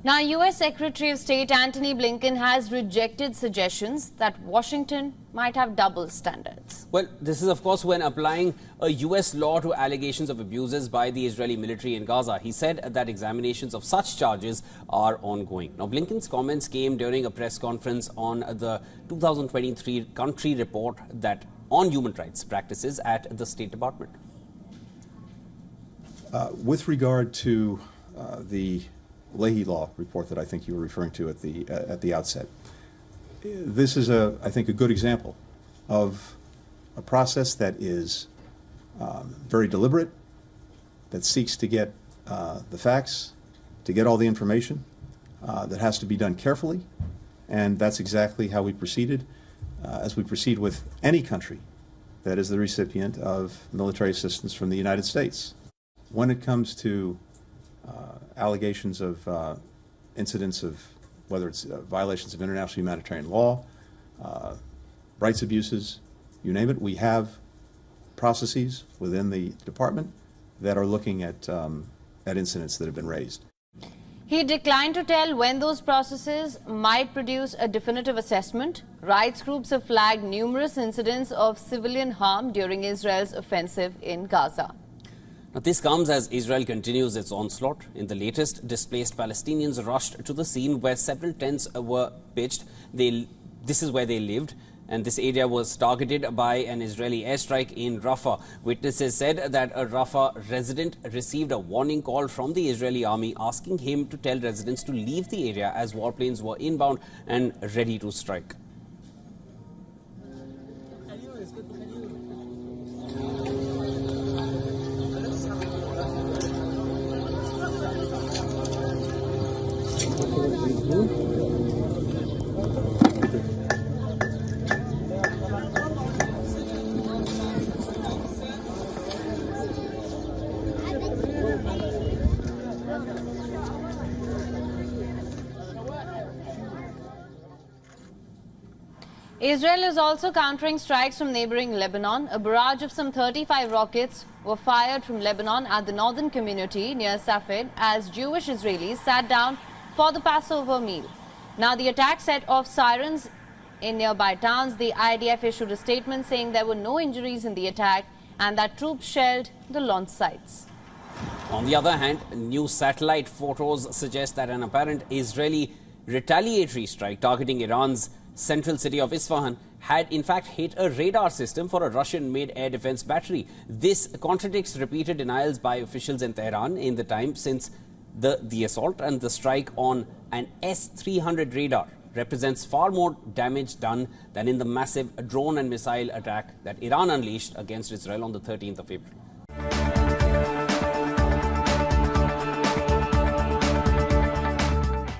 Now, U.S. Secretary of State Antony Blinken has rejected suggestions that Washington might have double standards. Well, this is, of course, when applying a U.S. law to allegations of abuses by the Israeli military in Gaza. He said that examinations of such charges are ongoing. Now, Blinken's comments came during a press conference on the 2023 country report on human rights practices at the State Department. With regard to the Leahy Law report that I think you were referring to at the outset, this is I think a good example of a process that is very deliberate, that seeks to get the facts, to get all the information, that has to be done carefully, and that's exactly how we proceeded, as we proceed with any country that is the recipient of military assistance from the United States. When it comes to allegations of incidents of whether it's violations of international humanitarian law, rights abuses, you name it, we have processes within the department that are looking at incidents that have been raised. He declined to tell when those processes might produce a definitive assessment. Rights groups have flagged numerous incidents of civilian harm during Israel's offensive in Gaza. Now, this comes as Israel continues its onslaught. In the latest, displaced Palestinians rushed to the scene where several tents were pitched. This is where they lived, and this area was targeted by an Israeli airstrike in Rafah. Witnesses said that a Rafah resident received a warning call from the Israeli army asking him to tell residents to leave the area as warplanes were inbound and ready to strike. Israel is also countering strikes from neighboring Lebanon. A barrage of some 35 rockets were fired from Lebanon at the northern community near Safed as Jewish Israelis sat down for the Passover meal. Now, the attack set off sirens in nearby towns. The IDF issued a statement saying there were no injuries in the attack and that troops shelled the launch sites. On the other hand, new satellite photos suggest that an apparent Israeli retaliatory strike targeting Iran's central city of Isfahan had in fact hit a radar system for a Russian-made air defense battery. This contradicts repeated denials by officials in Tehran in the time since the assault, and the strike on an S-300 radar represents far more damage done than in the massive drone and missile attack that Iran unleashed against Israel on the 13th of April.